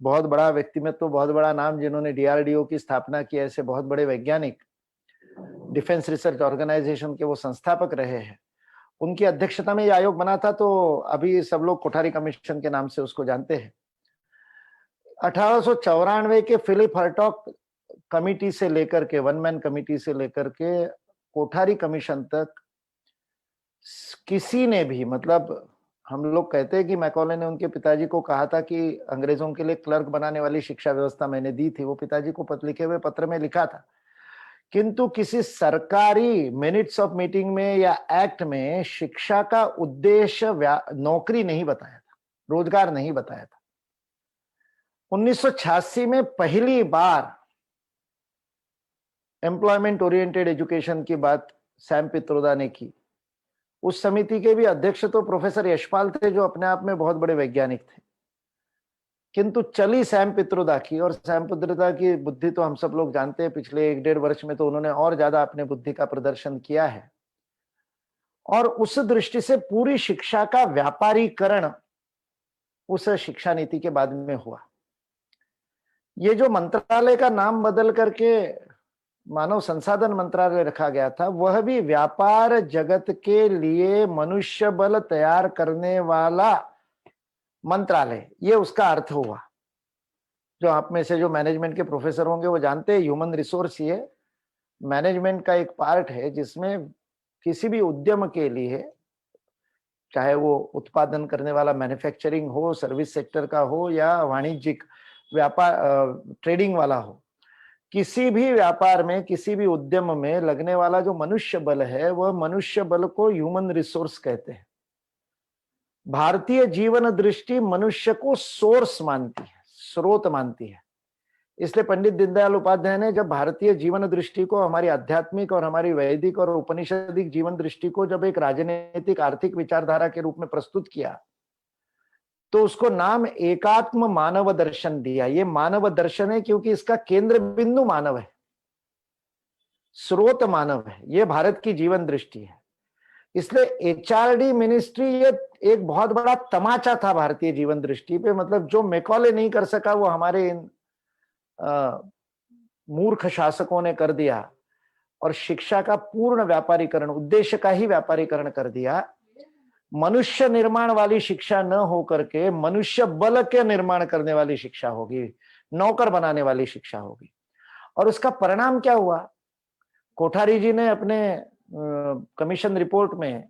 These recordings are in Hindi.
बहुत बड़ा व्यक्तित्व, बहुत बड़ा नाम, जिन्होंने डीआरडीओ की स्थापना की, ऐसे बहुत बड़े वैज्ञानिक, डिफेंस रिसर्च ऑर्गेनाइजेशन के वो संस्थापक रहे हैं। उनकी अध्यक्षता में ये आयोग बना था, तो अभी सब लोग कोठारी कमीशन के नाम से उसको जानते हैं। 1894 के फिलिप हर्टॉग कमिटी से लेकर के, वन मैन कमिटी से लेकर के कोठारी कमीशन तक किसी ने भी, मतलब हम लोग कहते हैं कि मैकॉले ने उनके पिताजी को कहा था कि अंग्रेजों के लिए क्लर्क बनाने वाली शिक्षा व्यवस्था मैंने दी थी, वो पिताजी को लिखे हुए पत्र में लिखा था, किंतु किसी सरकारी मिनट्स ऑफ मीटिंग में या एक्ट में शिक्षा का उद्देश्य नौकरी नहीं बताया था, रोजगार नहीं बताया था। 1986 में पहली बार एम्प्लॉयमेंट ओरिएंटेड एजुकेशन की बात सैम पित्रोदा ने की। उस समिति के भी अध्यक्ष तो प्रोफेसर यशपाल थे, जो अपने आप में बहुत बड़े वैज्ञानिक थे, किंतु चली सैम पित्रोदा की। और सैम पित्रोदा की बुद्धि तो हम सब लोग जानते हैं, पिछले 1-1.5 वर्ष में तो उन्होंने और ज्यादा अपने बुद्धि का प्रदर्शन किया है। और उस दृष्टि से पूरी शिक्षा का व्यापारीकरण उस शिक्षा नीति के बाद में हुआ। ये जो मंत्रालय का नाम बदल करके मानव संसाधन मंत्रालय रखा गया था, वह भी व्यापार जगत के लिए मनुष्य बल तैयार करने वाला मंत्रालय, ये उसका अर्थ हुआ। जो आप में से जो मैनेजमेंट के प्रोफेसर होंगे वो जानते हैं, ह्यूमन रिसोर्स ये मैनेजमेंट का एक पार्ट है, जिसमें किसी भी उद्यम के लिए, चाहे वो उत्पादन करने वाला मैन्युफैक्चरिंग हो, सर्विस सेक्टर का हो, या वाणिज्यिक व्यापार ट्रेडिंग वाला हो, किसी भी व्यापार में, किसी भी उद्यम में लगने वाला जो मनुष्य बल है, वह मनुष्य बल को ह्यूमन रिसोर्स कहते हैं। भारतीय जीवन दृष्टि मनुष्य को सोर्स मानती है, स्रोत मानती है। इसलिए पंडित दीनदयाल उपाध्याय ने जब भारतीय जीवन दृष्टि को, हमारी आध्यात्मिक और हमारी वैदिक और उपनिषदिक जीवन दृष्टि को जब एक राजनीतिक आर्थिक विचारधारा के रूप में प्रस्तुत किया, तो उसको नाम एकात्म मानव दर्शन दिया। ये मानव दर्शन है क्योंकि इसका केंद्र बिंदु मानव है, स्रोत मानव है, ये भारत की जीवन दृष्टि है। इसलिए एचआरडी मिनिस्ट्री ये एक बहुत बड़ा तमाचा था भारतीय जीवन दृष्टि पे। मतलब जो मैकॉले नहीं कर सका, वो हमारे इन मूर्ख शासकों ने कर दिया, और शिक्षा का पूर्ण व्यापारीकरण, उद्देश्य का ही व्यापारीकरण कर दिया। मनुष्य निर्माण वाली शिक्षा न हो करके मनुष्य बल के निर्माण करने वाली शिक्षा होगी, नौकर बनाने वाली शिक्षा होगी। और उसका परिणाम क्या हुआ? कोठारी जी ने अपने कमीशन रिपोर्ट में,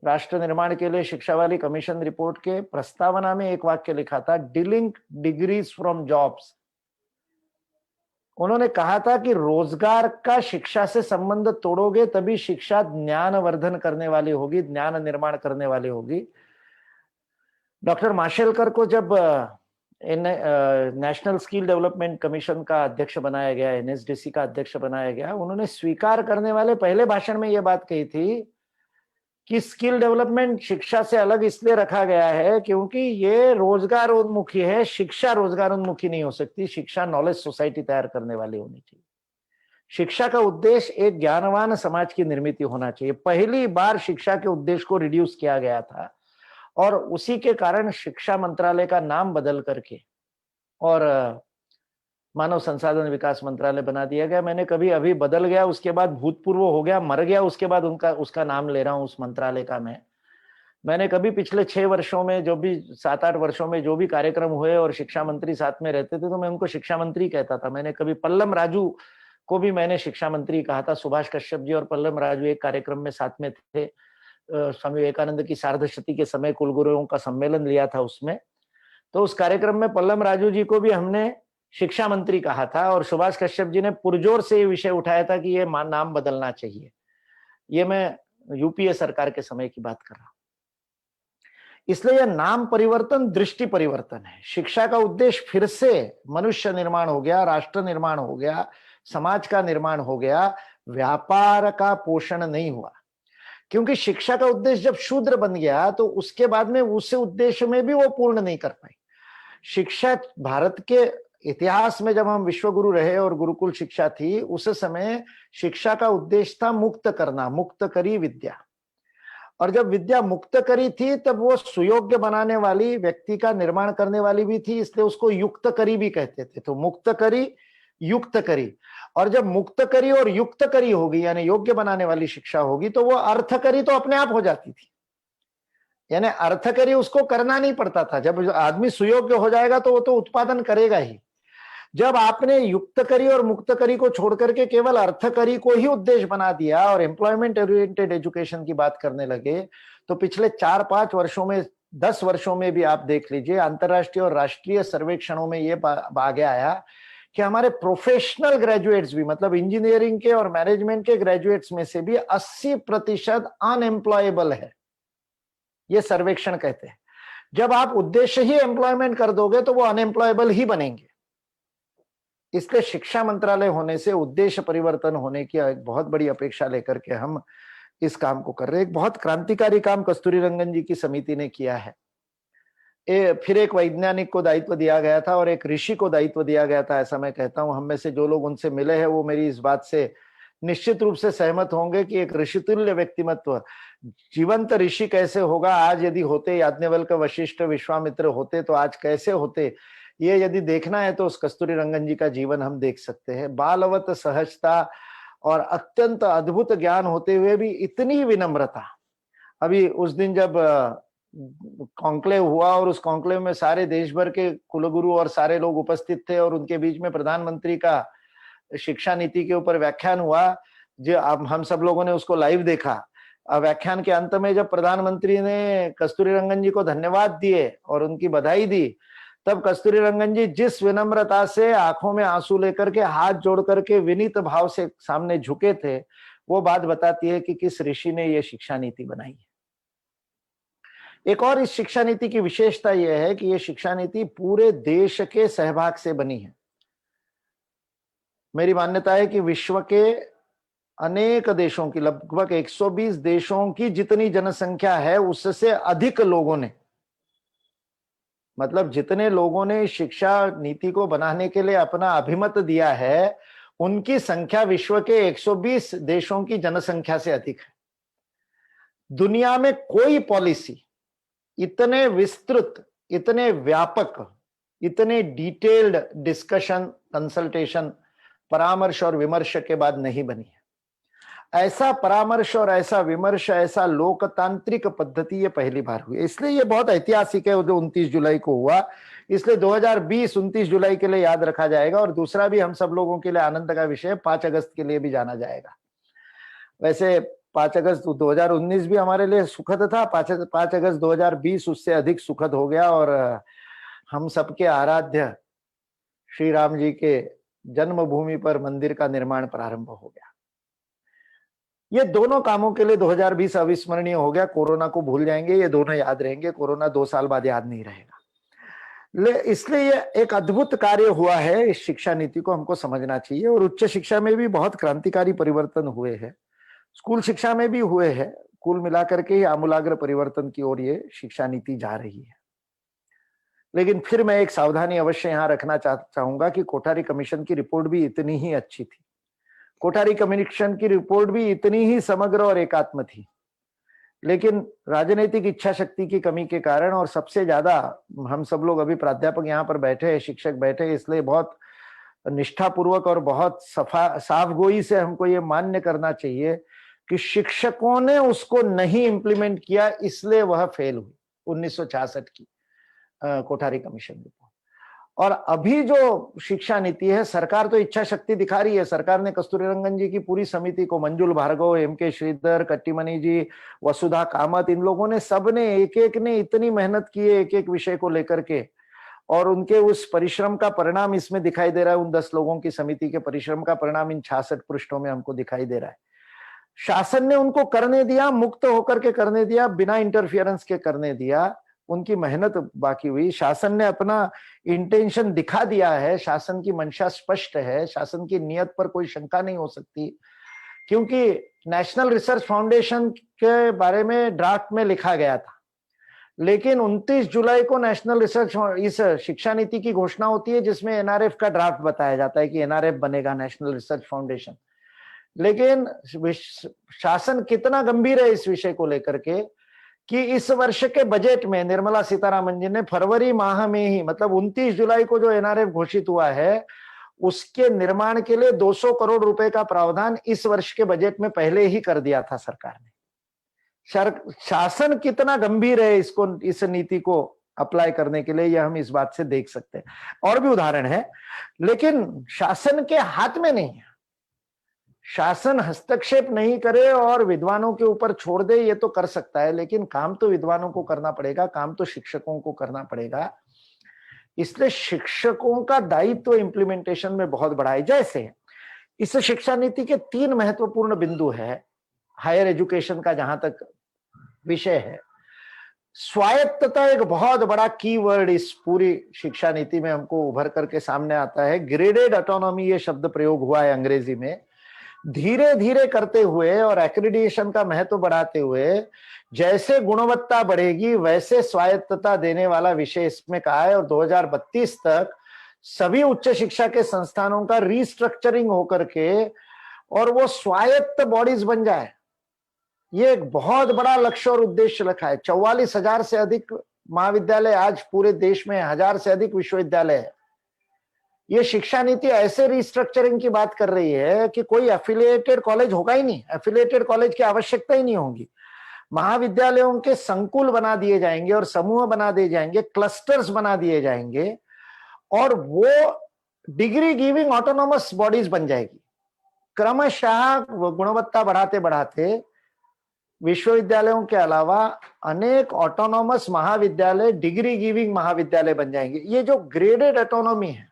राष्ट्र निर्माण के लिए शिक्षा वाली कमीशन रिपोर्ट के प्रस्तावना में एक वाक्य लिखा था, डीलिंग डिग्रीज फ्रॉम जॉब्स। उन्होंने कहा था कि रोजगार का शिक्षा से संबंध तोड़ोगे तभी शिक्षा ज्ञान वर्धन करने वाली होगी, ज्ञान निर्माण करने वाली होगी। डॉक्टर माशेलकर को जब नेशनल स्किल डेवलपमेंट कमीशन का अध्यक्ष बनाया गया, एनएसडीसी का अध्यक्ष बनाया गया, उन्होंने स्वीकार करने वाले पहले भाषण में यह बात कही थी कि स्किल डेवलपमेंट शिक्षा से अलग इसलिए रखा गया है क्योंकि ये रोजगार उन्मुखी है, शिक्षा रोजगार उन्मुखी नहीं हो सकती। शिक्षा नॉलेज सोसाइटी तैयार करने वाली होनी चाहिए। शिक्षा का उद्देश्य एक ज्ञानवान समाज की निर्मित होना चाहिए। पहली बार शिक्षा के उद्देश्य को रिड्यूस किया गया था, और उसी के कारण शिक्षा मंत्रालय का नाम बदल करके और मानव संसाधन विकास मंत्रालय बना दिया गया। मैंने कभी अभी बदल गया, उसके बाद भूतपूर्व हो गया, मर गया, उसके बाद उसका नाम ले रहा हूं उस मंत्रालय का। मैंने कभी पिछले 6 वर्षों में, जो भी 7-8 वर्षों में जो भी कार्यक्रम हुए और शिक्षा मंत्री साथ में रहते थे, तो मैं उनको शिक्षा मंत्री कहता था। मैंने कभी पल्लम राजू को भी मैंने शिक्षा मंत्री कहा था। सुभाष कश्यप जी और पल्लम राजू एक कार्यक्रम में साथ में थे। स्वामी विवेकानंद की सार्धशती के समय कुलगुरुओं का सम्मेलन लिया था उसमें, तो उस कार्यक्रम में पल्लम राजू जी को भी हमने शिक्षा मंत्री कहा था, और सुभाष कश्यप जी ने पुरजोर से ये विषय उठाया था कि ये नाम बदलना चाहिए। ये मैं यूपीए सरकार के समय की बात कर रहा हूं। इसलिए यह नाम परिवर्तन दृष्टि परिवर्तन है। शिक्षा का उद्देश्य फिर से मनुष्य निर्माण हो गया, राष्ट्र निर्माण हो गया, समाज का निर्माण हो गया, व्यापार का पोषण नहीं हुआ। क्योंकि शिक्षा का उद्देश्य जब शूद्र बन गया, तो उसके बाद में उस उद्देश्य में भी वो पूर्ण नहीं कर पाई। शिक्षा भारत के इतिहास में, जब हम विश्वगुरु रहे और गुरुकुल शिक्षा थी, उस समय शिक्षा का उद्देश्य था मुक्त करना, मुक्त करी विद्या। और जब विद्या मुक्त करी थी तब वो सुयोग्य बनाने वाली, व्यक्ति का निर्माण करने वाली भी थी, इसलिए उसको युक्त करी भी कहते थे। तो मुक्त करी, युक्त करी, और जब मुक्त करी और युक्त करी होगी यानी योग्य बनाने वाली शिक्षा होगी तो वो अर्थ करी तो अपने आप हो जाती थी। यानी अर्थ करी उसको करना नहीं पड़ता था। जब आदमी सुयोग्य हो जाएगा तो वो तो उत्पादन करेगा ही। जब आपने युक्त करी और मुक्त करी को छोड़ करके केवल अर्थ करी को ही उद्देश्य बना दिया और एम्प्लॉयमेंट ओरिएंटेड एजुकेशन की बात करने लगे, तो पिछले 4-5 वर्षों में, 10 वर्षों में भी आप देख लीजिए, अंतरराष्ट्रीय और राष्ट्रीय सर्वेक्षणों में ये आगे आया कि हमारे प्रोफेशनल ग्रेजुएट्स भी, मतलब इंजीनियरिंग के और मैनेजमेंट के ग्रेजुएट्स में से भी 80% अनएम्प्लॉयबल है। ये सर्वेक्षण कहते हैं। जब आप उद्देश्य ही एम्प्लॉयमेंट कर दोगे तो वो अनएम्प्लॉयबल ही बनेंगे। इसलिए शिक्षा मंत्रालय होने से उद्देश्य परिवर्तन होने की एक बहुत बड़ी अपेक्षा लेकर के हम इस काम को कर रहे हैं। एक बहुत क्रांतिकारी काम कस्तूरी रंगन जी की समिति ने किया है। फिर एक वैज्ञानिक को दायित्व दिया गया था और एक ऋषि को दायित्व दिया गया था, ऐसा मैं कहता हूं। हम में से जो लोग उनसे मिले हैं वो मेरी इस बात से निश्चित रूप से सहमत होंगे कि एक ऋषितुल्य व्यक्तिमत्व, जीवंत ऋषि कैसे होगा, आज यदि होते याज्ञवल्क्य, वशिष्ठ, विश्वामित्र होते तो आज कैसे होते, ये यदि देखना है तो उस कस्तूरी रंगन जी का जीवन हम देख सकते हैं। बालवत सहजता और अत्यंत अद्भुत ज्ञान होते हुए भी इतनी विनम्रता। अभी उस दिन जब कॉन्क्लेव हुआ और उस कॉन्क्लेव में सारे देश भर के कुलगुरु और सारे लोग उपस्थित थे और उनके बीच में प्रधानमंत्री का शिक्षा नीति के ऊपर व्याख्यान हुआ, जो अब हम सब लोगों ने उसको लाइव देखा। व्याख्यान के अंत में जब प्रधानमंत्री ने कस्तूरी रंगन जी को धन्यवाद दिए और उनकी बधाई दी, तब कस्तूरी रंगन जी जिस विनम्रता से आंखों में आंसू लेकर के, हाथ जोड़ करके विनीत भाव से सामने झुके थे, वो बात बताती है कि किस ऋषि ने ये शिक्षा नीति बनाई है। एक और इस शिक्षा नीति की विशेषता यह है कि ये शिक्षा नीति पूरे देश के सहभाग से बनी है। मेरी मान्यता है कि विश्व के अनेक देशों की, लगभग 120 देशों की जितनी जनसंख्या है उससे अधिक लोगों ने, मतलब जितने लोगों ने शिक्षा नीति को बनाने के लिए अपना अभिमत दिया है, उनकी संख्या विश्व के 120 देशों की जनसंख्या से अधिक है। दुनिया में कोई पॉलिसी इतने विस्तृत, इतने व्यापक, इतने डिटेल्ड डिस्कशन, कंसल्टेशन, परामर्श और विमर्श के बाद नहीं बनी है। ऐसा परामर्श और ऐसा विमर्श, ऐसा लोकतांत्रिक पद्धति ये पहली बार हुई। इसलिए ये बहुत ऐतिहासिक है जो 29 जुलाई को हुआ। इसलिए 2020 29 जुलाई के लिए याद रखा जाएगा। और दूसरा भी हम सब लोगों के लिए आनंद का विषय 5 अगस्त के लिए भी जाना जाएगा। वैसे 5 अगस्त 2019 भी हमारे लिए सुखद था, 5 अगस्त 2020 उससे अधिक सुखद हो गया और हम सबके आराध्य श्री राम जी के जन्मभूमि पर मंदिर का निर्माण प्रारंभ हो गया। ये दोनों कामों के लिए 2020 अविस्मरणीय हो गया। कोरोना को भूल जाएंगे, ये दोनों याद रहेंगे। कोरोना 2 साल बाद याद नहीं रहेगा। इसलिए ये एक अद्भुत कार्य हुआ है। इस शिक्षा नीति को हमको समझना चाहिए। और उच्च शिक्षा में भी बहुत क्रांतिकारी परिवर्तन हुए हैं, स्कूल शिक्षा में भी हुए हैं। कुल मिलाकर के आमूलाग्र परिवर्तन की ओर ये शिक्षा नीति जा रही है। लेकिन फिर मैं एक सावधानी अवश्य यहाँ रखना चाहूंगा कि कोठारी कमीशन की रिपोर्ट भी इतनी ही अच्छी थी, कोठारी कमीशन की रिपोर्ट भी इतनी ही समग्र और एकात्म थी, लेकिन राजनीतिक इच्छा शक्ति की कमी के कारण, और सबसे ज्यादा हम सब लोग अभी प्राध्यापक यहाँ पर बैठे हैं, शिक्षक बैठे हैं, इसलिए बहुत निष्ठापूर्वक और बहुत साफगोई से हमको ये मान्य करना चाहिए कि शिक्षकों ने उसको नहीं इम्प्लीमेंट किया, इसलिए वह फेल हुई 1966 की कोठारी कमीशन रिपोर्ट। और अभी जो शिक्षा नीति है, सरकार तो इच्छा शक्ति दिखा रही है। सरकार ने कस्तूरी रंगन जी की पूरी समिति को, मंजुल भार्गव, एम.के. श्रीधर, कट्टीमणि जी, वसुधा कामत, इन लोगों ने, सबने एक एक ने इतनी मेहनत की है एक एक विषय को लेकर के, और उनके उस परिश्रम का परिणाम इसमें दिखाई दे रहा है। उन 10 लोगों की समिति के परिश्रम का परिणाम इन 66 पृष्ठों में हमको दिखाई दे रहा है। शासन ने उनको करने दिया, मुक्त होकर के करने दिया, बिना इंटरफियरेंस के करने दिया। उनकी मेहनत बाकी हुई। शासन ने अपना इंटेंशन दिखा दिया है, शासन की मंशा स्पष्ट है, शासन की नियत पर कोई शंका नहीं हो सकती, क्योंकि नेशनल रिसर्च फाउंडेशन के बारे में ड्राफ्ट में लिखा गया था। लेकिन 29 जुलाई को नेशनल रिसर्च, इस शिक्षा नीति की घोषणा होती है जिसमें एनआरएफ का ड्राफ्ट बताया जाता है कि एनआरएफ बनेगा, नेशनल रिसर्च फाउंडेशन। लेकिन शासन कितना गंभीर है इस विषय को लेकर के कि इस वर्ष के बजट में निर्मला सीतारामन जी ने फरवरी माह में ही, मतलब 29 जुलाई को जो एनआरएफ घोषित हुआ है, उसके निर्माण के लिए 200 करोड़ रुपए का प्रावधान इस वर्ष के बजट में पहले ही कर दिया था सरकार ने। शासन कितना गंभीर है इसको, इस नीति को अप्लाई करने के लिए, यह हम इस बात से देख सकते हैं। और भी उदाहरण है, लेकिन शासन के हाथ में नहीं है। शासन हस्तक्षेप नहीं करे और विद्वानों के ऊपर छोड़ दे, ये तो कर सकता है, लेकिन काम तो विद्वानों को करना पड़ेगा, काम तो शिक्षकों को करना पड़ेगा। इसलिए शिक्षकों का दायित्व इम्प्लीमेंटेशन में बहुत बड़ा है। जैसे इस शिक्षा नीति के 3 महत्वपूर्ण बिंदु है हायर एजुकेशन का, जहां तक विषय है। स्वायत्तता एक बहुत बड़ा कीवर्ड इस पूरी शिक्षा नीति में हमको उभर करके सामने आता है। ग्रेडेड ऑटोनॉमी ये शब्द प्रयोग हुआ है अंग्रेजी में। धीरे धीरे करते हुए और एक्रेडिटेशन का महत्व बढ़ाते हुए जैसे गुणवत्ता बढ़ेगी वैसे स्वायत्तता देने वाला विषय इसमें कहा है। और 2032 तक सभी उच्च शिक्षा के संस्थानों का रीस्ट्रक्चरिंग होकर के और वो स्वायत्त बॉडीज बन जाए, ये एक बहुत बड़ा लक्ष्य और उद्देश्य रखा है। 44,000 से अधिक महाविद्यालय आज पूरे देश में, 1000 से अधिक विश्वविद्यालय है। ये शिक्षा नीति ऐसे रिस्ट्रक्चरिंग की बात कर रही है कि कोई एफिलिएटेड कॉलेज होगा ही नहीं, एफिलिएटेड कॉलेज की आवश्यकता ही नहीं होगी। महाविद्यालयों के संकुल बना दिए जाएंगे और समूह बना दिए जाएंगे, क्लस्टर्स बना दिए जाएंगे और वो डिग्री गिविंग ऑटोनॉमस बॉडीज बन जाएगी। क्रमशः गुणवत्ता बढ़ाते बढ़ाते विश्वविद्यालयों के अलावा अनेक ऑटोनॉमस महाविद्यालय डिग्री गिविंग महाविद्यालय बन जाएंगे। ये जो ग्रेडेड ऑटोनॉमी है,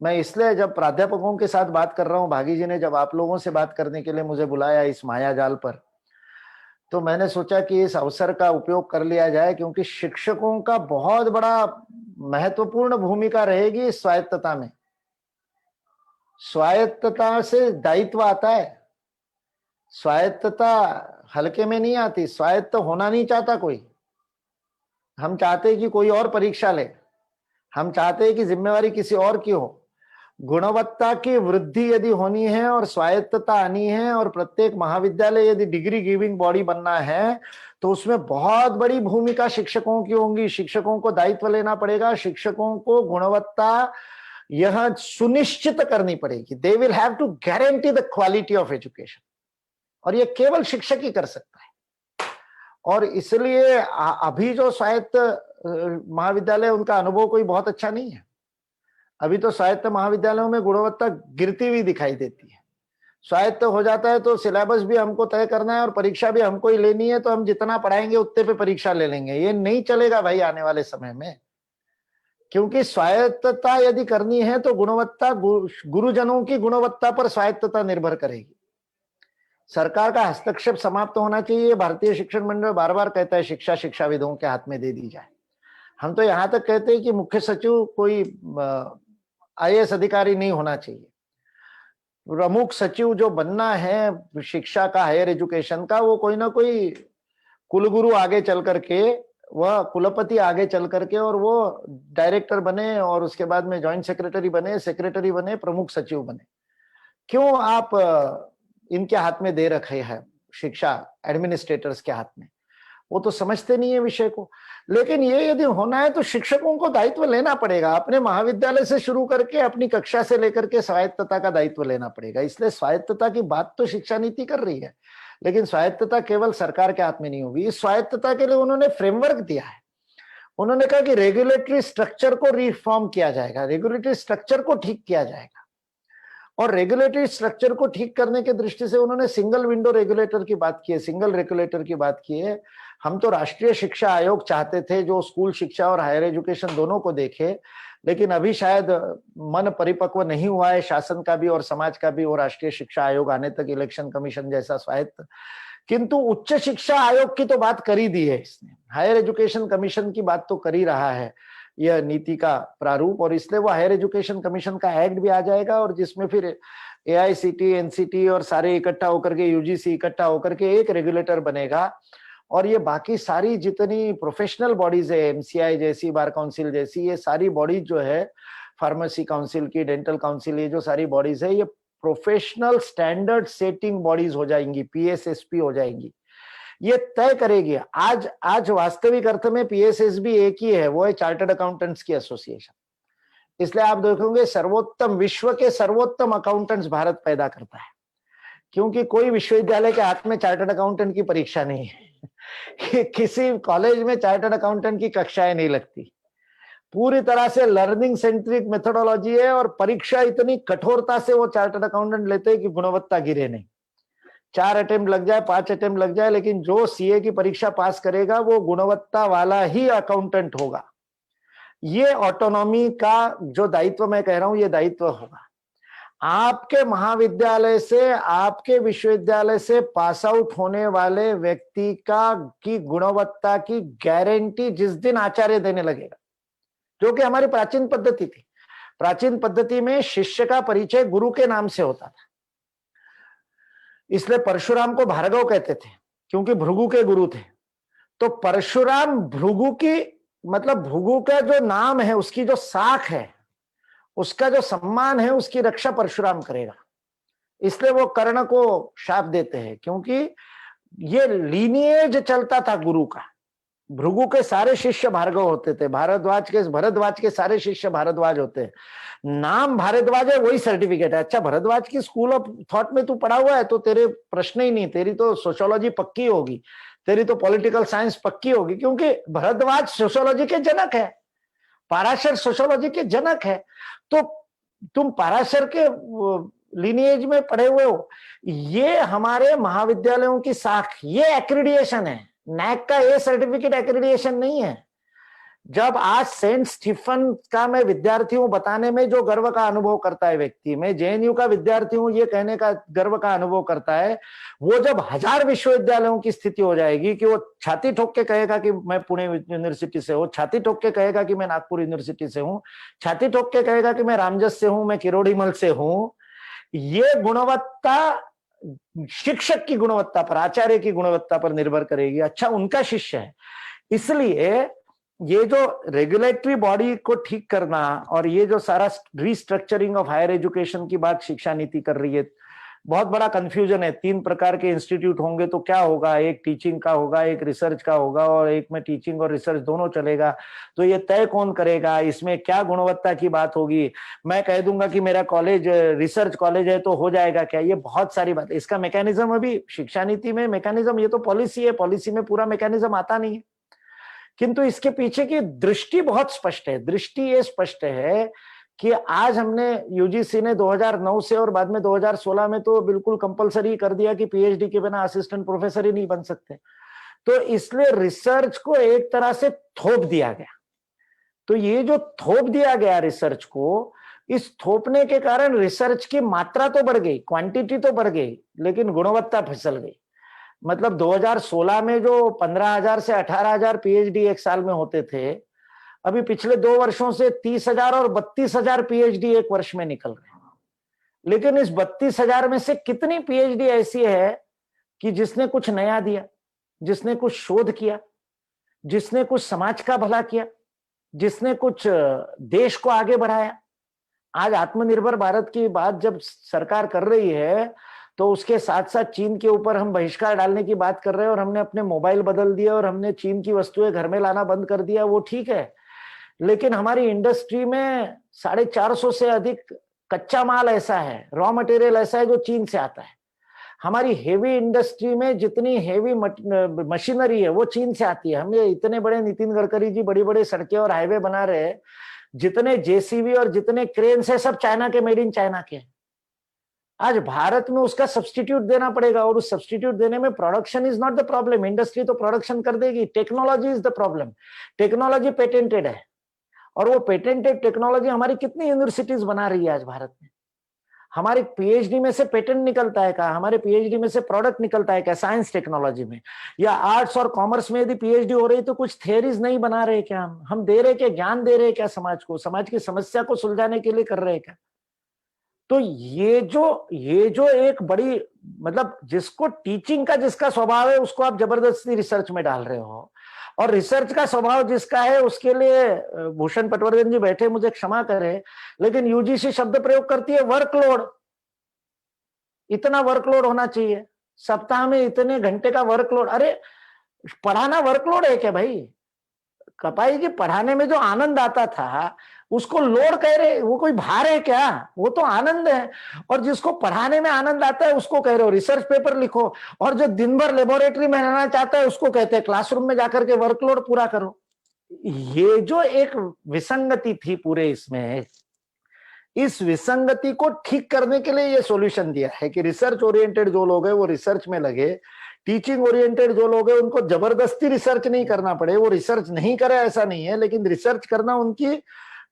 मैं इसलिए जब प्राध्यापकों के साथ बात कर रहा हूं, भागी जी ने जब आप लोगों से बात करने के लिए मुझे बुलाया इस मायाजाल पर, तो मैंने सोचा कि इस अवसर का उपयोग कर लिया जाए, क्योंकि शिक्षकों का बहुत बड़ा महत्वपूर्ण भूमिका रहेगी इस स्वायत्तता में। स्वायत्तता से दायित्व आता है, स्वायत्तता हल्के में नहीं आती। स्वायत्त होना नहीं चाहता कोई। हम चाहते हैं कि कोई और परीक्षा ले, हम चाहते हैं कि जिम्मेवारी किसी और की हो। गुणवत्ता की वृद्धि यदि होनी है और स्वायत्तता आनी है और प्रत्येक महाविद्यालय यदि डिग्री गिविंग बॉडी बनना है, तो उसमें बहुत बड़ी भूमिका शिक्षकों की होगी। शिक्षकों को दायित्व लेना पड़ेगा, शिक्षकों को गुणवत्ता यह सुनिश्चित करनी पड़ेगी। They will have to guarantee the quality of education, और ये केवल शिक्षक ही कर सकता है। और इसलिए अभी जो स्वायत्त महाविद्यालय, उनका अनुभव कोई बहुत अच्छा नहीं है। अभी तो स्वायत्त महाविद्यालयों में गुणवत्ता गिरती हुई दिखाई देती है। स्वायत्त हो जाता है तो सिलेबस भी हमको तय करना है और परीक्षा भी हमको ही लेनी है, तो हम जितना पढ़ाएंगे उतने पे परीक्षा ले लेंगे। ये नहीं चलेगा भाई आने वाले समय में, क्योंकि स्वायत्तता यदि करनी है तो गुणवत्ता, गुरुजनों की गुणवत्ता पर स्वायत्तता निर्भर करेगी। सरकार का हस्तक्षेप समाप्त होना चाहिए। भारतीय शिक्षण मंडल बार बार कहता है शिक्षा शिक्षाविदों के हाथ में दे दी जाए। हम तो यहां तक कहते हैं कि मुख्य सचिव कोई आईएएस अधिकारी नहीं होना चाहिए। प्रमुख सचिव जो बनना है शिक्षा का, हायर एजुकेशन का, वो कोई ना कोई कुलगुरु आगे चल करके, वह कुलपति आगे चल करके और वो डायरेक्टर बने और उसके बाद में ज्वाइंट सेक्रेटरी बने, सेक्रेटरी बने, प्रमुख सचिव बने। क्यों आप इनके हाथ में दे रखे हैं, शिक्षा एडमिनिस्ट्रेटर्स के हाथ में? वो तो समझते नहीं है विषय को। लेकिन ये यदि होना है तो शिक्षकों को दायित्व लेना पड़ेगा, अपने महाविद्यालय से शुरू करके अपनी कक्षा से लेकर के स्वायत्तता का दायित्व लेना पड़ेगा। इसलिए स्वायत्तता की बात तो शिक्षा नीति कर रही है, लेकिन स्वायत्तता केवल सरकार के हाथ में नहीं होगी। इस स्वायत्तता के लिए उन्होंने फ्रेमवर्क दिया है। उन्होंने कहा कि रेगुलेटरी स्ट्रक्चर को रिफॉर्म किया जाएगा, रेगुलेटरी स्ट्रक्चर को ठीक किया जाएगा। और रेगुलेटरी स्ट्रक्चर को ठीक करने की दृष्टि से उन्होंने सिंगल विंडो रेगुलेटर की बात की है, सिंगल रेगुलेटर की बात की है। हम तो राष्ट्रीय शिक्षा आयोग चाहते थे जो स्कूल शिक्षा और हायर एजुकेशन दोनों को देखे, लेकिन अभी शायद मन परिपक्व नहीं हुआ है शासन का भी और समाज का भी, और राष्ट्रीय शिक्षा आयोग आने तक इलेक्शन कमीशन जैसा स्वायत्त। किंतु उच्च शिक्षा आयोग की तो बात कर ही दी है इसने, हायर एजुकेशन कमीशन की बात तो कर ही रहा है यह नीति का प्रारूप। और इसलिए वो हायर एजुकेशन कमीशन का एक्ट भी आ जाएगा, और जिसमें फिर एआईसीटी, एनसीटी और सारे इकट्ठा होकर के, यूजीसी इकट्ठा होकर के एक रेगुलेटर बनेगा। और ये बाकी सारी जितनी प्रोफेशनल बॉडीज है, एमसीआई जैसी, बार काउंसिल जैसी, ये सारी बॉडीज जो है, फार्मेसी काउंसिल की, डेंटल काउंसिल, ये जो सारी बॉडीज है, ये प्रोफेशनल स्टैंडर्ड सेटिंग बॉडीज हो जाएंगी, पीएसएसपी हो जाएंगी। ये तय करेगी। आज वास्तविक अर्थ में पीएसएसबी एक ही है, वो है चार्टर्ड अकाउंटेंट्स की एसोसिएशन। इसलिए आप देखोगे सर्वोत्तम, विश्व के सर्वोत्तम अकाउंटेंट्स भारत पैदा करता है, क्योंकि कोई विश्वविद्यालय के हाथ में चार्टर्ड अकाउंटेंट की परीक्षा नहीं है किसी कॉलेज में चार्टर्ड अकाउंटेंट की कक्षाएं नहीं लगती। पूरी तरह से लर्निंग सेंट्रिक मेथोडोलॉजी है और परीक्षा इतनी कठोरता से वो चार्टर्ड अकाउंटेंट लेते हैं कि गुणवत्ता गिरे नहीं। 4 अटेम्प्ट लग जाए, 5 अटेम्प्ट लग जाए, लेकिन जो सीए की परीक्षा पास करेगा वो गुणवत्ता वाला ही अकाउंटेंट होगा। ये ऑटोनॉमी का जो दायित्व मैं कह रहा हूं, ये दायित्व होगा। आपके महाविद्यालय से, आपके विश्वविद्यालय से पास आउट होने वाले व्यक्ति की गुणवत्ता की गारंटी जिस दिन आचार्य देने लगेगा, जो कि हमारी प्राचीन पद्धति थी। प्राचीन पद्धति में शिष्य का परिचय गुरु के नाम से होता था, इसलिए परशुराम को भार्गव कहते थे, क्योंकि भृगु के गुरु थे। तो परशुराम भृगु की, मतलब भृगु का जो नाम है, उसकी जो साख है, उसका जो सम्मान है, उसकी रक्षा परशुराम करेगा। इसलिए वो कर्ण को शाप देते हैं, क्योंकि ये लीनिएज चलता था गुरु का। भृगु के सारे शिष्य भार्गव होते थे, भरद्वाज के सारे शिष्य भारद्वाज होते हैं। नाम भारद्वाज है, वही सर्टिफिकेट है। अच्छा, भरद्वाज की स्कूल ऑफ थॉट में तू पढ़ा हुआ है तो तेरे प्रश्न ही नहीं, तेरी तो सोशियोलॉजी पक्की होगी, तेरी तो पॉलिटिकल साइंस पक्की होगी, क्योंकि भरद्वाज सोशियोलॉजी के जनक है, पाराशर सोशियोलॉजी के जनक है। तो तुम पाराशर के लिनिएज में पढ़े हुए हो। ये हमारे महाविद्यालयों की साख, ये एक्रेडिएशन है। नैक का ये सर्टिफिकेट एक्रेडिएशन नहीं है। जब आज सेंट स्टीफन का मैं विद्यार्थी हूं बताने में जो गर्व का अनुभव करता है व्यक्ति, मैं जेएनयू का विद्यार्थी हूं ये कहने का गर्व का अनुभव करता है, वो जब 1000 विश्वविद्यालयों की स्थिति हो जाएगी कि वो छाती ठोक के कहेगा कि मैं पुणे यूनिवर्सिटी से हूं, छाती ठोक के कहेगा कि मैं नागपुर यूनिवर्सिटी से हूं, छाती ठोक के कहेगा कि मैं रामजस से हूं, मैं किरोड़ीमल से हूं। ये गुणवत्ता शिक्षक की गुणवत्ता पर, आचार्य की गुणवत्ता पर निर्भर करेगी। अच्छा, उनका शिष्य है। इसलिए ये जो रेगुलेटरी बॉडी को ठीक करना और ये जो सारा रीस्ट्रक्चरिंग ऑफ हायर एजुकेशन की बात शिक्षा नीति कर रही है, बहुत बड़ा कंफ्यूजन है। 3 प्रकार के इंस्टीट्यूट होंगे तो क्या होगा, एक टीचिंग का होगा, एक रिसर्च का होगा, और एक में टीचिंग और रिसर्च दोनों चलेगा। तो ये तय कौन करेगा, इसमें क्या गुणवत्ता की बात होगी। मैं कह दूंगा कि मेरा कॉलेज रिसर्च कॉलेज है तो हो जाएगा क्या, ये बहुत सारी बात है। इसका मैकेनिज्म अभी शिक्षा नीति में मैकेनिज्म, ये तो पॉलिसी है, पॉलिसी में पूरा मैकेनिज्म आता नहीं है, किंतु इसके पीछे की दृष्टि बहुत स्पष्ट है। दृष्टि ये स्पष्ट है कि आज हमने यूजीसी ने 2009 से और बाद में 2016 में तो बिल्कुल कंपलसरी कर दिया कि पीएचडी के बिना असिस्टेंट प्रोफेसर ही नहीं बन सकते। तो इसलिए रिसर्च को एक तरह से थोप दिया गया। तो ये जो थोप दिया गया रिसर्च को, इस थोपने के कारण रिसर्च की मात्रा तो बढ़ गई, क्वांटिटी तो बढ़ गई, लेकिन गुणवत्ता फिसल गई। मतलब 2016 में जो 15,000 से 18,000 पीएचडी एक साल में होते थे, अभी पिछले 2 वर्षों से 30,000 और 32,000 पीएचडी एक वर्ष में निकल रहे हैं। लेकिन इस 32,000 में से कितनी पीएचडी ऐसी है कि जिसने कुछ नया दिया, जिसने कुछ शोध किया, जिसने कुछ समाज का भला किया, जिसने कुछ देश को आगे बढ़ाया। आज आत्मनिर्भर भारत की बात जब सरकार कर रही है तो उसके साथ साथ चीन के ऊपर हम बहिष्कार डालने की बात कर रहे हैं, और हमने अपने मोबाइल बदल दिए और हमने चीन की वस्तुएं घर में लाना बंद कर दिया, वो ठीक है। लेकिन हमारी इंडस्ट्री में 450 से अधिक कच्चा माल ऐसा है, रॉ मटेरियल ऐसा है जो चीन से आता है। हमारी हेवी इंडस्ट्री में जितनी हेवी मशीनरी है वो चीन से आती है। हम ये इतने बड़े नितिन गडकरी जी बड़ी बड़ी सड़कें और हाईवे बना रहे हैं, जितने जेसीबी और जितने क्रेन है सब चाइना के, मेड इन चाइना के। आज भारत में उसका सब्स्टिट्यूट देना पड़ेगा, और उस सब्स्टिट्यूट देने में production is not the problem, industry तो प्रोडक्शन कर देगी, technology is the problem. Technology patented है, और वो पेटेंटेड टेक्नोलॉजी हमारी कितनी यूनिवर्सिटीज बना रही है आज भारत में। हमारे पीएचडी में से पेटेंट निकलता है क्या, हमारे पीएचडी में से प्रोडक्ट निकलता है क्या साइंस टेक्नोलॉजी में, या आर्ट्स और कॉमर्स में यदि पीएचडी हो रही तो कुछ थ्योरीज नहीं बना रहे क्या, हम दे रहे क्या, ज्ञान दे रहे क्या समाज को, समाज की समस्या को सुलझाने के लिए कर रहे क्या। तो ये जो एक बड़ी, मतलब जिसको टीचिंग का जिसका स्वभाव है उसको आप जबरदस्ती रिसर्च में डाल रहे हो, और रिसर्च का स्वभाव जिसका है उसके लिए भूषण पटवर्धन जी बैठे, मुझे क्षमा करें, लेकिन यूजीसी शब्द प्रयोग करती है वर्कलोड। इतना वर्कलोड होना चाहिए, सप्ताह में इतने घंटे का वर्कलोड। अरे पढ़ाना वर्कलोड है क्या भाई? कपाई जी, पढ़ाने में जो आनंद आता था उसको लोड कह रहे, वो कोई भार है क्या? वो तो आनंद है। और जिसको पढ़ाने में आनंद आता है उसको कह रहे हो रिसर्च पेपर लिखो, और जो दिन भर लेबोरेटरी में रहना चाहता है उसको कहते हैं क्लासरूम में जाकर के वर्कलोड पूरा करो। ये जो एक विसंगति थी पूरे इसमें, इस विसंगति को ठीक करने के लिए ये सॉल्यूशन दिया है कि रिसर्च ओरिएंटेड जो लोग हैं वो रिसर्च में लगे, टीचिंग ओरिएंटेड जो लोग हैं उनको जबरदस्ती रिसर्च नहीं करना पड़े। वो रिसर्च नहीं करे ऐसा नहीं है, लेकिन रिसर्च करना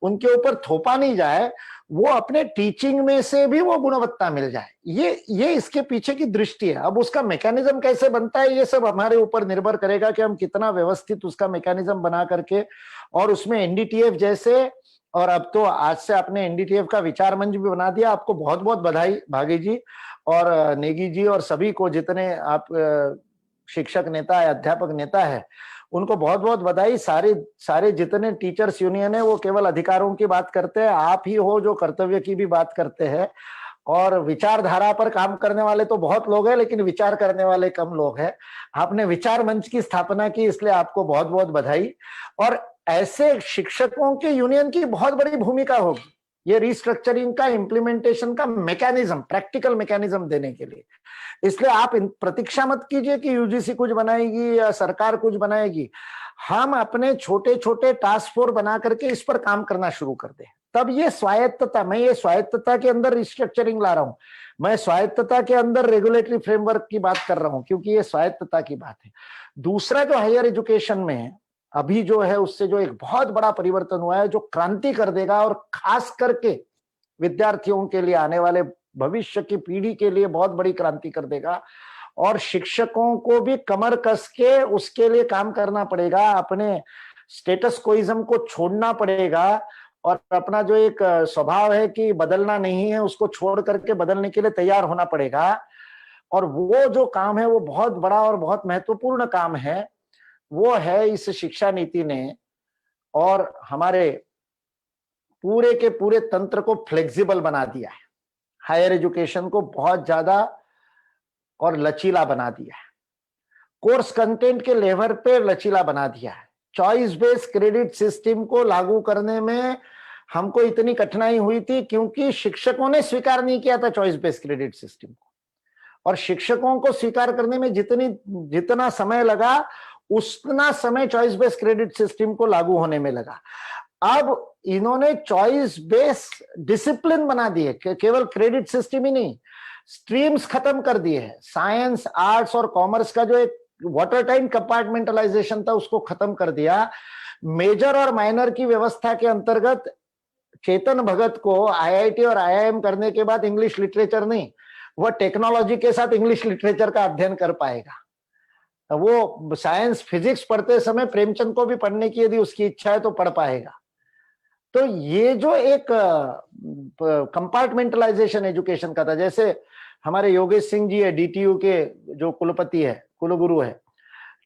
उनके ऊपर थोपा नहीं जाए, वो अपने टीचिंग में से भी वो गुणवत्ता मिल जाए। ये इसके पीछे की दृष्टि है। अब उसका मैकेनिज्म कैसे बनता है ये सब हमारे ऊपर निर्भर करेगा कि हम कितना व्यवस्थित उसका मैकेनिज्म बना करके, और उसमें एनडीटीएफ जैसे, और अब तो आज से आपने एनडीटीएफ का विचार मंच भी बना दिया। आपको बहुत बहुत बधाई भागी जी और नेगी जी और सभी को, जितने आप शिक्षक नेता है, अध्यापक नेता है, उनको बहुत बहुत बधाई। सारे जितने टीचर्स यूनियन है वो केवल अधिकारों की बात करते हैं, आप ही हो जो कर्तव्य की भी बात करते हैं। और विचारधारा पर काम करने वाले तो बहुत लोग हैं, लेकिन विचार करने वाले कम लोग हैं। आपने विचार मंच की स्थापना की, इसलिए आपको बहुत बहुत बधाई। और ऐसे शिक्षकों के यूनियन की बहुत बड़ी भूमिका होगी ये रिस्ट्रक्चरिंग का, इम्प्लीमेंटेशन का मैकेनिज्म, प्रैक्टिकल मैकेनिज्म देने के लिए। इसलिए आप प्रतीक्षा मत कीजिए कि यूजीसी कुछ बनाएगी या सरकार कुछ बनाएगी। हम अपने छोटे छोटे टास्क फोर्स बना करके इस पर काम करना शुरू कर दें, तब ये स्वायत्तता, मैं ये स्वायत्तता के अंदर रिस्ट्रक्चरिंग ला रहा हूं, मैं स्वायत्तता के अंदर रेगुलेटरी फ्रेमवर्क की बात कर रहा हूं, क्योंकि ये स्वायत्तता की बात है। दूसरा जो हायर एजुकेशन में है अभी जो है, उससे जो एक बहुत बड़ा परिवर्तन हुआ है जो क्रांति कर देगा, और खास करके विद्यार्थियों के लिए, आने वाले भविष्य की पीढ़ी के लिए बहुत बड़ी क्रांति कर देगा। और शिक्षकों को भी कमर कस के उसके लिए काम करना पड़ेगा, अपने स्टेटस कोइज्म को छोड़ना पड़ेगा, और अपना जो एक स्वभाव है कि बदलना नहीं है उसको छोड़ करके बदलने के लिए तैयार होना पड़ेगा। और वो जो काम है वो बहुत बड़ा और बहुत महत्वपूर्ण काम है, वो है इस शिक्षा नीति ने और हमारे पूरे के पूरे तंत्र को फ्लेक्सिबल बना दिया है, हायर एजुकेशन को बहुत ज्यादा और लचीला बना दिया है, कोर्स कंटेंट के लेवल पे लचीला बना दिया है। चॉइस बेस्ड क्रेडिट सिस्टम को लागू करने में हमको इतनी कठिनाई हुई थी क्योंकि शिक्षकों ने स्वीकार नहीं किया था चॉइस बेस्ड क्रेडिट सिस्टम को, और शिक्षकों को स्वीकार करने में जितना समय लगा उतना समय चॉइस बेस्ड क्रेडिट सिस्टम को लागू होने में लगा। अब इन्होंने चॉइस बेस्ड डिसिप्लिन बना दिए, केवल क्रेडिट सिस्टम ही नहीं, स्ट्रीम्स खत्म कर दिए हैं। साइंस, आर्ट्स और कॉमर्स का जो एक वाटर टाइम कंपार्टमेंटलाइजेशन था उसको खत्म कर दिया। मेजर और माइनर की व्यवस्था के अंतर्गत चेतन भगत को आईआईटी और आईआईएम करने के बाद इंग्लिश लिटरेचर नहीं, वह टेक्नोलॉजी के साथ इंग्लिश लिटरेचर का अध्ययन कर पाएगा। वो साइंस फिजिक्स पढ़ते समय प्रेमचंद को भी पढ़ने की यदि उसकी इच्छा है तो पढ़ पाएगा। तो ये जो एक कंपार्टमेंटलाइजेशन एजुकेशन का था, जैसे हमारे योगेश सिंह जी है, डीटीयू के जो कुलपति है, कुलगुरु है,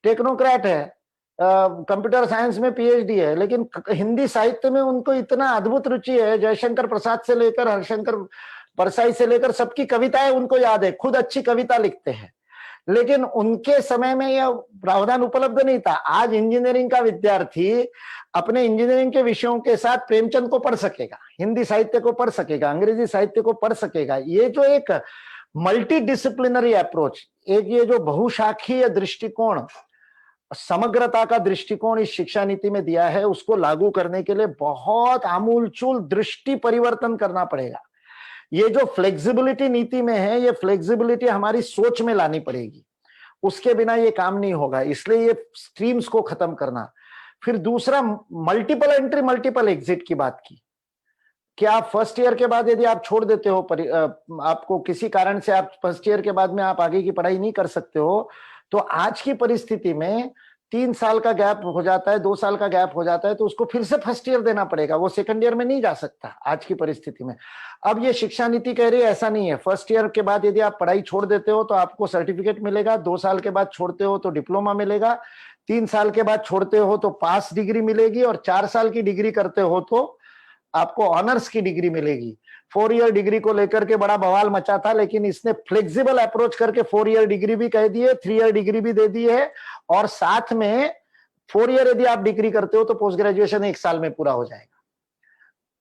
टेक्नोक्रेट है, कंप्यूटर साइंस में पीएचडी है, लेकिन हिंदी साहित्य में उनको इतना अद्भुत रुचि है। जयशंकर प्रसाद से लेकर हरशंकर परसाई से लेकर सबकी कविताएं उनको याद है, खुद अच्छी कविता लिखते हैं, लेकिन उनके समय में यह प्रावधान उपलब्ध नहीं था। आज इंजीनियरिंग का विद्यार्थी अपने इंजीनियरिंग के विषयों के साथ प्रेमचंद को पढ़ सकेगा, हिंदी साहित्य को पढ़ सकेगा, अंग्रेजी साहित्य को पढ़ सकेगा। ये जो एक मल्टी डिसिप्लिनरी अप्रोच, एक ये जो बहुशाखीय दृष्टिकोण, समग्रता का दृष्टिकोण इस शिक्षा नीति में दिया है, उसको लागू करने के लिए बहुत आमूलचूल दृष्टि परिवर्तन करना पड़ेगा। ये जो फ्लेक्सिबिलिटी नीति में है, ये फ्लेक्सिबिलिटी हमारी सोच में लानी पड़ेगी, उसके बिना ये काम नहीं होगा। इसलिए ये स्ट्रीम्स को खत्म करना। फिर दूसरा, मल्टीपल एंट्री मल्टीपल एग्जिट की बात की कि आप फर्स्ट ईयर के बाद यदि आप छोड़ देते हो, आपको किसी कारण से आप फर्स्ट ईयर के बाद में आप आगे की पढ़ाई नहीं कर सकते हो, तो आज की परिस्थिति में 3 साल का गैप हो जाता है, 2 साल का गैप हो जाता है, तो उसको फिर से फर्स्ट ईयर देना पड़ेगा, वो सेकंड ईयर में नहीं जा सकता आज की परिस्थिति में। अब ये शिक्षा नीति कह रही है ऐसा नहीं है, फर्स्ट ईयर के बाद यदि आप पढ़ाई छोड़ देते हो तो आपको सर्टिफिकेट मिलेगा, 2 साल के बाद छोड़ते हो तो डिप्लोमा मिलेगा, 3 साल के बाद छोड़ते हो तो पास डिग्री मिलेगी, और 4 साल की डिग्री करते हो तो आपको ऑनर्स की डिग्री मिलेगी। 4 ईयर डिग्री को लेकर के बड़ा बवाल मचा था, लेकिन इसने फ्लेक्सिबल अप्रोच करके 4 ईयर डिग्री भी कह दी है, 3 ईयर डिग्री भी दे दी है, और साथ में 4 ईयर यदि आप डिग्री करते हो तो पोस्ट ग्रेजुएशन 1 साल में पूरा हो जाएगा।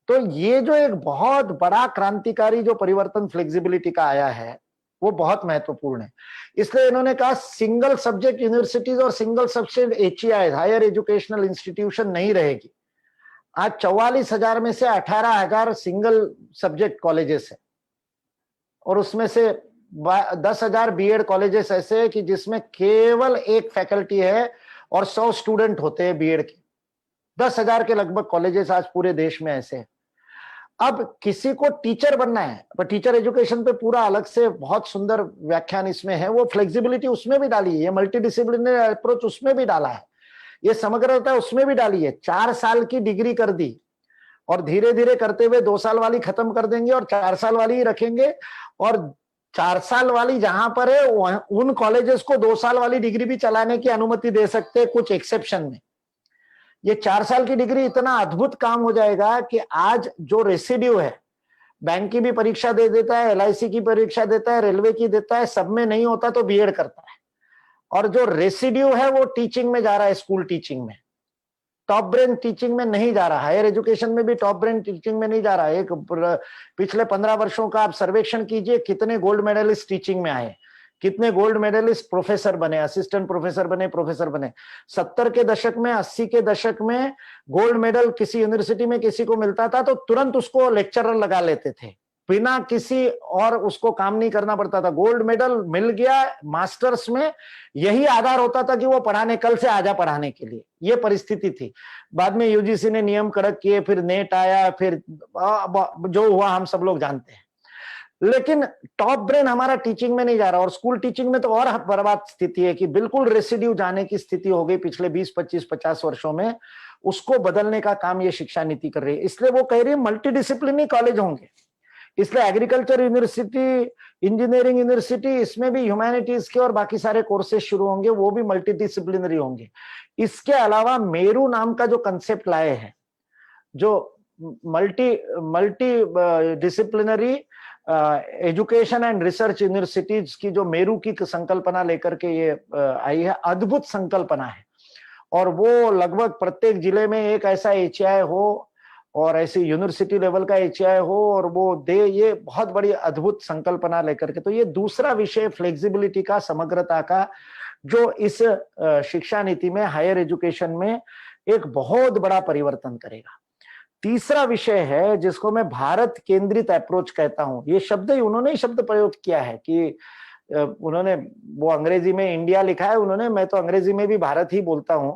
तो ये जो एक बहुत बड़ा क्रांतिकारी जो परिवर्तन फ्लेक्सिबिलिटी का आया है, वो बहुत महत्वपूर्ण है। इसलिए इन्होंने कहा सिंगल सब्जेक्ट यूनिवर्सिटीज और single subject HEI higher educational institution नहीं रहेगी। आज 44,000 में से 18,000 सिंगल सब्जेक्ट कॉलेजेस है, और उसमें से 10,000 बीएड कॉलेजेस ऐसे है कि जिसमें केवल एक फैकल्टी है और 100 स्टूडेंट होते हैं बीएड के। 10,000 के लगभग कॉलेजेस आज पूरे देश में ऐसे हैं। अब किसी को टीचर बनना है, पर टीचर एजुकेशन पे पूरा अलग से बहुत सुंदर व्याख्यान इसमें है, वो फ्लेक्सिबिलिटी उसमें भी डाली है, मल्टी डिसिप्लिनरी अप्रोच उसमें भी डाला है, ये समग्रता उसमें भी डाली है। 4 साल की डिग्री कर दी और धीरे धीरे करते हुए 2 साल वाली खत्म कर देंगे और 4 साल वाली ही रखेंगे, और 4 साल वाली जहां पर है उन कॉलेजेस को 2 साल वाली डिग्री भी चलाने की अनुमति दे सकते हैं कुछ एक्सेप्शन में। ये 4 साल की डिग्री इतना अद्भुत काम हो जाएगा कि आज जो रेसिड्यू है, बैंक की भी परीक्षा दे देता है, LIC की परीक्षा देता है, रेलवे की देता है, सब में नहीं होता तो बीएड करता है, और जो रेसिड्यू है वो टीचिंग में जा रहा है, स्कूल टीचिंग में। टॉप ब्रेन टीचिंग में नहीं जा रहा, हायर एजुकेशन में भी टॉप ब्रेन टीचिंग में नहीं जा रहा है। एक पिछले 15 वर्षों का आप सर्वेक्षण कीजिए, कितने गोल्ड मेडलिस्ट टीचिंग में आए, कितने गोल्ड मेडलिस्ट प्रोफेसर बने, असिस्टेंट प्रोफेसर बने, प्रोफेसर बने। 70 के दशक में, 80 के दशक में गोल्ड मेडल किसी यूनिवर्सिटी में किसी को मिलता था तो तुरंत उसको लेक्चरर लगा लेते थे, बिना किसी और उसको काम नहीं करना पड़ता था। गोल्ड मेडल मिल गया मास्टर्स में, यही आधार होता था कि वो पढ़ाने, कल से आजा पढ़ाने के लिए, ये परिस्थिति थी। बाद में यूजीसी ने नियम कड़क किए, फिर नेट आया, फिर जो हुआ हम सब लोग जानते हैं। लेकिन टॉप ब्रेन हमारा टीचिंग में नहीं जा रहा, और स्कूल टीचिंग में तो और बर्बाद स्थिति है कि बिल्कुल रेसिड्यू जाने की स्थिति हो गई पिछले 20, 25, 50 वर्षों में। उसको बदलने का काम ये शिक्षा नीति कर रही है। इसलिए वो कह रही है मल्टी डिसिप्लिनरी कॉलेज होंगे। इसलिए एग्रीकल्चर यूनिवर्सिटी, इंजीनियरिंग यूनिवर्सिटी, इसमें भी ह्यूमैनिटीज के और बाकी सारे कोर्सेज शुरू होंगे, वो भी मल्टी डिसिप्लिनरी होंगे। इसके अलावा मेरू नाम का जो कंसेप्ट लाए हैं, जो multi disciplinary education and research universities की जो मेरू की संकल्पना लेकर के ये आई है, अद्भुत संकल्पना है। और वो लगभग प्रत्येक जिले में एक ऐसा HEI हो और ऐसी यूनिवर्सिटी लेवल का HEI हो और वो दे, ये बहुत बड़ी अद्भुत संकल्पना लेकर के। तो ये दूसरा विषय फ्लेक्सिबिलिटी का, समग्रता का, जो इस शिक्षा नीति में, हायर एजुकेशन में एक बहुत बड़ा परिवर्तन करेगा। तीसरा विषय है जिसको मैं भारत केंद्रित अप्रोच कहता हूं। ये शब्द ही उन्होंने ही शब्द प्रयोग किया है कि उन्होंने, वो अंग्रेजी में इंडिया लिखा है उन्होंने, मैं तो अंग्रेजी में भी भारत ही बोलता हूं।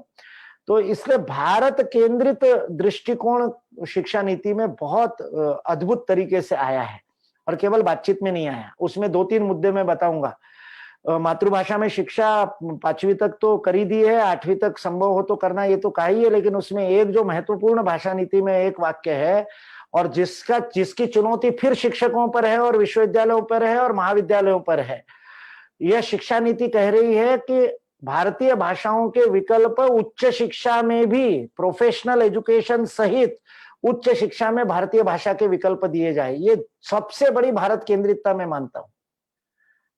तो इसलिए भारत केंद्रित दृष्टिकोण शिक्षा नीति में बहुत अद्भुत तरीके से आया है, और केवल बातचीत में नहीं आया। उसमें 2-3 मुद्दे मैं बताऊंगा। मातृभाषा में शिक्षा 5वीं तक तो कर ही दी है, 8वीं तक संभव हो तो करना, ये तो कहा ही है, लेकिन उसमें एक जो महत्वपूर्ण भाषा नीति में एक वाक्य है, और जिसकी चुनौती फिर शिक्षकों पर है और विश्वविद्यालयों पर है और महाविद्यालयों पर है। यह शिक्षा नीति कह रही है कि भारतीय भाषाओं के विकल्प उच्च शिक्षा में भी, प्रोफेशनल एजुकेशन सहित उच्च शिक्षा में भारतीय भाषा के विकल्प दिए जाए। ये सबसे बड़ी भारत केंद्रितता मैं मानता हूं।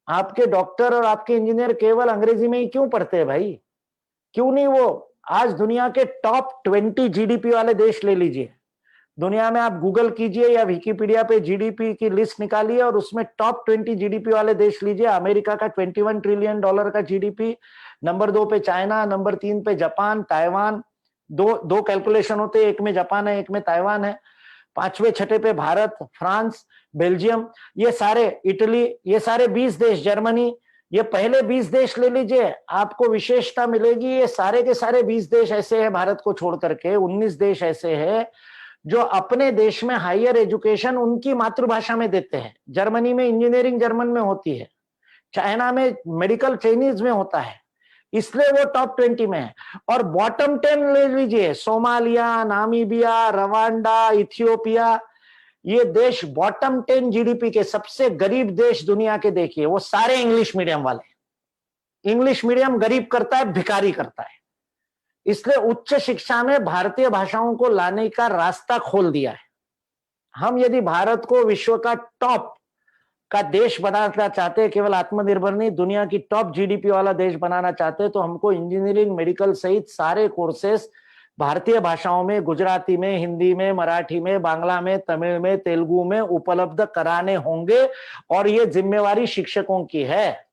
आपके डॉक्टर और आपके इंजीनियर केवल अंग्रेजी में ही क्यों पढ़ते हैं भाई? क्यों नहीं वो आज दुनिया के टॉप 20 GDP वाले देश ले लीजिए। दुनिया में आप गूगल कीजिए या विकिपीडिया पे GDP की लिस्ट निकालिए और उसमें टॉप 20 GDP वाले देश लीजिए। अमेरिका का $21 ट्रिलियन का GDP, नंबर 2 पे चाइना, नंबर 3 पे जापान, ताइवान। दो कैलकुलेशन होते हैं, एक में जापान है, एक में ताइवान है। 5वें 6ठे पे भारत, फ्रांस, बेल्जियम, ये सारे, इटली, ये सारे 20 देश, जर्मनी, ये पहले 20 देश ले लीजिए, आपको विशेषता मिलेगी। ये सारे के सारे 20 देश ऐसे हैं, भारत को छोड़ करके 19 देश ऐसे हैं जो अपने देश में हायर एजुकेशन उनकी मातृभाषा में देते हैं। जर्मनी में इंजीनियरिंग जर्मन में होती है, चाइना में मेडिकल चाइनीज में होता है, इसलिए वो टॉप 20 में है। और बॉटम 10 ले लीजिए, सोमालिया, नामीबिया, रवांडा, इथियोपिया, ये देश बॉटम 10 GDP के सबसे गरीब देश दुनिया के देखिए, वो सारे इंग्लिश मीडियम वाले। इंग्लिश मीडियम गरीब करता है, भिखारी करता है। इसलिए उच्च शिक्षा में भारतीय भाषाओं को लाने का रास्ता खोल दिया है। हम यदि भारत को विश्व का टॉप का देश बनाना चाहते हैं, केवल आत्मनिर्भर नहीं, दुनिया की टॉप जीडीपी वाला देश बनाना चाहते हैं, तो हमको इंजीनियरिंग, मेडिकल सहित सारे कोर्सेस भारतीय भाषाओं में, गुजराती में, हिंदी में, मराठी में, बांग्ला में, तमिल में, तेलुगु में उपलब्ध कराने होंगे। और ये जिम्मेवारी शिक्षकों की है।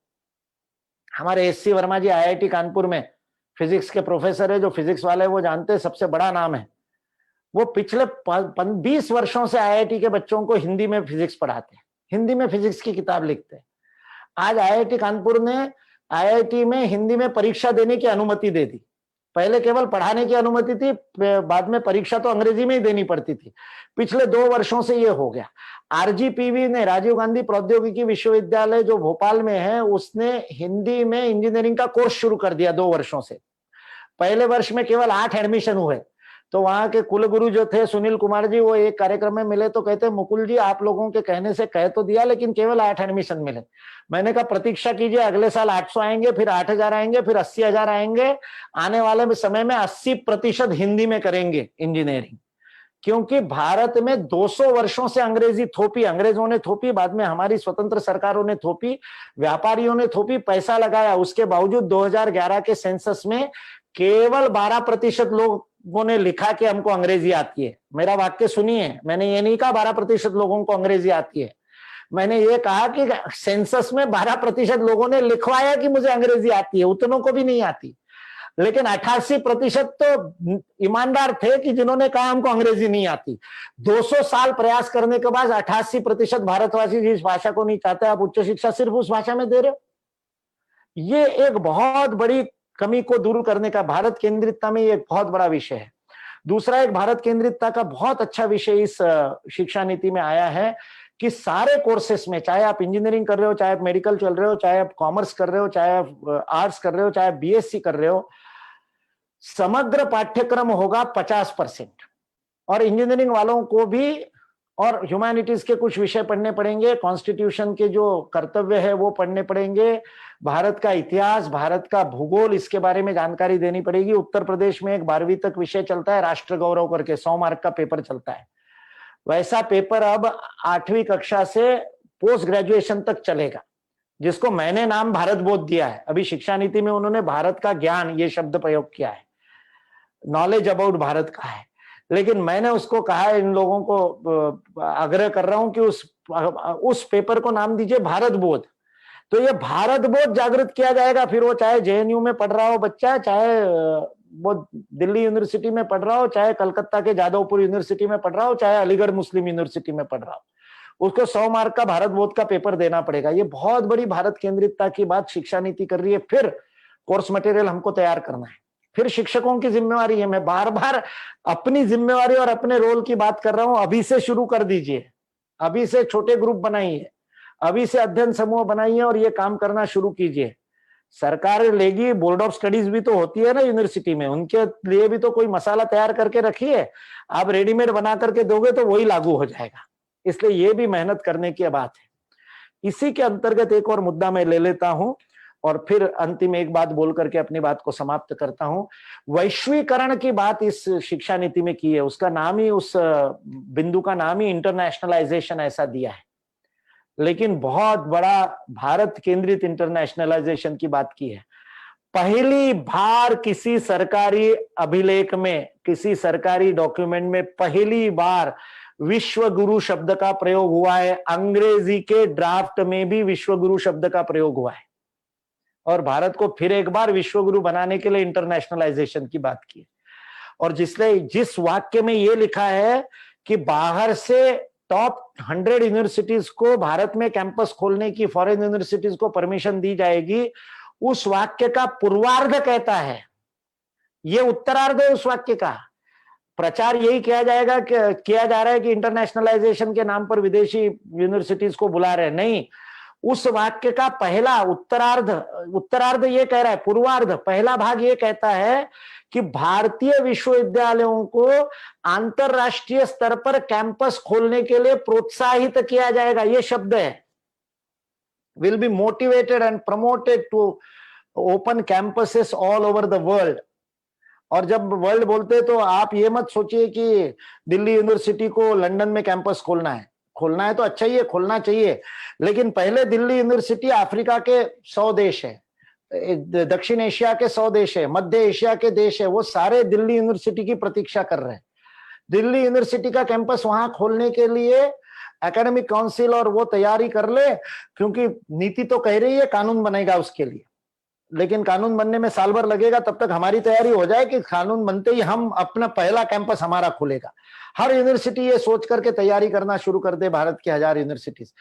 हमारे एससी वर्मा जी आईआईटी कानपुर में फिजिक्स के प्रोफेसर है, जो फिजिक्स वाले वो जानते हैं, सबसे बड़ा नाम है। वो पिछले 20 वर्षों से आईआईटी के बच्चों को हिंदी में फिजिक्स पढ़ाते हैं, हिंदी में फिजिक्स की किताब लिखते हैं। आज आईआईटी कानपुर ने आईआईटी में हिंदी में परीक्षा देने की अनुमति दे दी। पहले केवल पढ़ाने की अनुमति थी, बाद में परीक्षा तो अंग्रेजी में ही देनी पड़ती थी। पिछले 2 वर्षों से ये हो गया। आरजीपीवी ने, राजीव गांधी प्रौद्योगिकी विश्वविद्यालय जो भोपाल में है, उसने हिंदी में इंजीनियरिंग का कोर्स शुरू कर दिया 2 वर्षों से। पहले वर्ष में केवल 8 एडमिशन हुए। तो वहां के कुलगुरु जो थे सुनील कुमार जी, वो एक कार्यक्रम में मिले तो कहते, मुकुल जी आप लोगों के कहने से कह तो दिया, लेकिन केवल 8 एडमिशन मिले। मैंने कहा प्रतीक्षा कीजिए, अगले साल 800 आएंगे, फिर 8000 आएंगे, फिर 80,000 आएंगे। आने वाले समय में 80% हिंदी में करेंगे इंजीनियरिंग। क्योंकि भारत में 200 वर्षों से अंग्रेजी थोपी, अंग्रेजों ने थोपी, बाद में हमारी स्वतंत्र सरकारों ने थोपी, व्यापारियों ने थोपी, पैसा लगाया। उसके बावजूद 2011 के सेंसस में केवल 12% लोगों ने लिखा कि हमको अंग्रेजी आती है। मेरा वाक्य सुनिए, मैंने ये नहीं कहा 12% लोगों को अंग्रेजी आती है। मैंने ये कहा कि सेंसस में 12% लोगों ने लिखवाया कि मुझे अंग्रेजी आती है, उतनों को भी नहीं आती। लेकिन 88% तो ईमानदार थे कि जिन्होंने कहा हमको अंग्रेजी नहीं आती। 200 साल प्रयास करने के बाद 88% भारतवासी जिस भाषा को नहीं चाहते, आप उच्च शिक्षा सिर्फ उस भाषा में दे रहे हो। ये एक बहुत बड़ी कमी को दूर करने का, भारत केंद्रितता में ये एक बहुत बड़ा विषय है। दूसरा एक भारत केंद्रितता का बहुत अच्छा विषय इस शिक्षा नीति में आया है कि सारे कोर्सेस में, चाहे आप इंजीनियरिंग कर रहे हो, चाहे आप मेडिकल चल रहे हो, चाहे आप कॉमर्स कर रहे हो, चाहे आप आर्ट्स कर रहे हो, चाहे आप बीएससी कर रहे हो, समग्र पाठ्यक्रम होगा 50%। और इंजीनियरिंग वालों को भी और ह्यूमैनिटीज के कुछ विषय पढ़ने पड़ेंगे, कॉन्स्टिट्यूशन के जो कर्तव्य है वो पढ़ने पड़ेंगे, भारत का इतिहास, भारत का भूगोल, इसके बारे में जानकारी देनी पड़ेगी। उत्तर प्रदेश में एक 12वीं तक विषय चलता है राष्ट्र गौरव करके, 100 मार्क का पेपर चलता है। वैसा पेपर अब 8वीं कक्षा से पोस्ट ग्रेजुएशन तक चलेगा, जिसको मैंने नाम भारत बोध दिया है। अभी शिक्षा नीति में उन्होंने भारत का ज्ञान ये शब्द प्रयोग किया है, नॉलेज अबाउट भारत का है, लेकिन मैंने उसको कहा, इन लोगों को आग्रह कर रहा हूं कि उस पेपर को नाम दीजिए भारत बोध। तो ये भारत बोध जागृत किया जाएगा, फिर वो चाहे जेएनयू में पढ़ रहा हो बच्चा, चाहे वो दिल्ली यूनिवर्सिटी में पढ़ रहा हो, चाहे कलकत्ता के जादवपुर यूनिवर्सिटी में पढ़ रहा हो, चाहे अलीगढ़ मुस्लिम यूनिवर्सिटी में पढ़ रहा हो, उसको 100 मार्क का भारत बोध का पेपर देना पड़ेगा। ये बहुत बड़ी भारत केंद्रितता की बात शिक्षा नीति कर रही है। फिर कोर्स मटेरियल हमको तैयार करना है, फिर शिक्षकों की जिम्मेवारी है। मैं बार बार अपनी जिम्मेवारी और अपने रोल की बात कर रहा हूं। अभी से शुरू कर दीजिए, अभी से छोटे ग्रुप बनाइए, अभी से अध्ययन समूह बनाइए और ये काम करना शुरू कीजिए। सरकार लेगी, बोर्ड ऑफ स्टडीज भी तो होती है ना यूनिवर्सिटी में, उनके लिए भी तो कोई मसाला तैयार करके रखिए। आप रेडीमेड बना करके दोगे तो वही लागू हो जाएगा। इसलिए ये भी मेहनत करने की बात है। इसी के अंतर्गत एक और मुद्दा मैं ले लेता हूं और फिर अंतिम एक बात बोल करके अपनी बात को समाप्त करता हूं। वैश्वीकरण की बात इस शिक्षा नीति में की है, उसका नाम ही, उस बिंदु का नाम ही इंटरनेशनलाइजेशन ऐसा दिया है, लेकिन बहुत बड़ा भारत केंद्रित इंटरनेशनलाइजेशन की बात की है। पहली बार किसी सरकारी अभिलेख में, किसी सरकारी डॉक्यूमेंट में पहली बार विश्व गुरु शब्द का प्रयोग हुआ है। अंग्रेजी के ड्राफ्ट में भी विश्व गुरु शब्द का प्रयोग हुआ है और भारत को फिर एक बार विश्व गुरु बनाने के लिए इंटरनेशनलाइजेशन की बात की है। और जिस वाक्य में यह लिखा है कि बाहर से टॉप 100 यूनिवर्सिटीज को भारत में कैंपस खोलने की, फॉरेन यूनिवर्सिटीज को परमिशन दी जाएगी, उस वाक्य का पूर्वार्ध कहता है, ये उत्तरार्ध है उस वाक्य का। प्रचार यही किया जाएगा, किया जा रहा है कि इंटरनेशनलाइजेशन के नाम पर विदेशी यूनिवर्सिटीज को बुला रहे हैं। नहीं, उस वाक्य का पहला उत्तरार्ध ये कह रहा है, पूर्वार्ध पहला भाग ये कहता है कि भारतीय विश्वविद्यालयों को अंतरराष्ट्रीय स्तर पर कैंपस खोलने के लिए प्रोत्साहित किया जाएगा। ये शब्द है, will be motivated and promoted to open campuses all over the world. और जब वर्ल्ड बोलते हैं तो आप ये मत सोचिए कि दिल्ली यूनिवर्सिटी को लंदन में कैंपस खोलना है तो अच्छा ही है, खोलना चाहिए, लेकिन पहले दिल्ली यूनिवर्सिटी अफ्रीका के 100 देश है, दक्षिण एशिया के 100 देश है, मध्य एशिया के देश है, वो सारे दिल्ली यूनिवर्सिटी की प्रतीक्षा कर रहे हैं। दिल्ली यूनिवर्सिटी का कैंपस वहां खोलने के लिए एकेडमिक काउंसिल और वो तैयारी कर ले, क्योंकि नीति तो कह रही है कानून बनेगा उसके लिए, लेकिन कानून बनने में साल भर लगेगा। तब तक हमारी तैयारी हो जाए कि कानून बनते ही हम अपना पहला कैंपस हमारा खुलेगा। हर यूनिवर्सिटी ये सोच करके तैयारी करना शुरू कर दे, भारत की 1000 यूनिवर्सिटीज,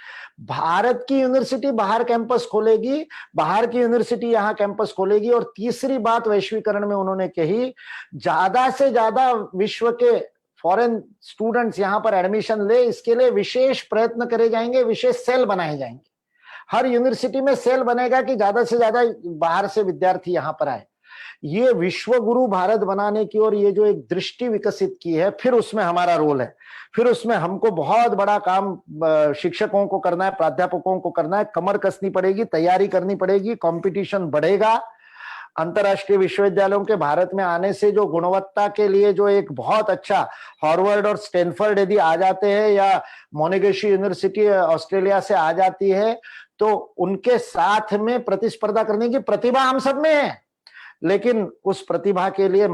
भारत की यूनिवर्सिटी बाहर कैंपस खोलेगी, बाहर की यूनिवर्सिटी यहाँ कैंपस खोलेगी। और तीसरी बात वैश्वीकरण में उन्होंने कही, ज्यादा से ज्यादा विश्व के फॉरेन स्टूडेंट्स यहाँ पर एडमिशन ले, इसके लिए विशेष प्रयत्न करे जाएंगे, विशेष सेल बनाए जाएंगे। हर यूनिवर्सिटी में सेल बनेगा कि ज्यादा से ज्यादा बाहर से विद्यार्थी यहाँ पर आए। ये विश्व गुरु भारत बनाने की और ये जो एक दृष्टि विकसित की है, फिर उसमें हमारा रोल है, फिर उसमें हमको बहुत बड़ा काम शिक्षकों को करना है, प्राध्यापकों को करना है, कमर कसनी पड़ेगी, तैयारी करनी पड़ेगी, कंपटीशन बढ़ेगा। अंतरराष्ट्रीय विश्वविद्यालयों के भारत में आने से जो गुणवत्ता के लिए जो एक बहुत अच्छा हार्वर्ड और स्टैनफोर्ड यदि आ जाते हैं, या मोनेगेशी यूनिवर्सिटी ऑस्ट्रेलिया से आ जाती है, तो उनके साथ में प्रतिस्पर्धा करने की प्रतिभा हम सब में है, लेकिन उस प्रतिभा के लिए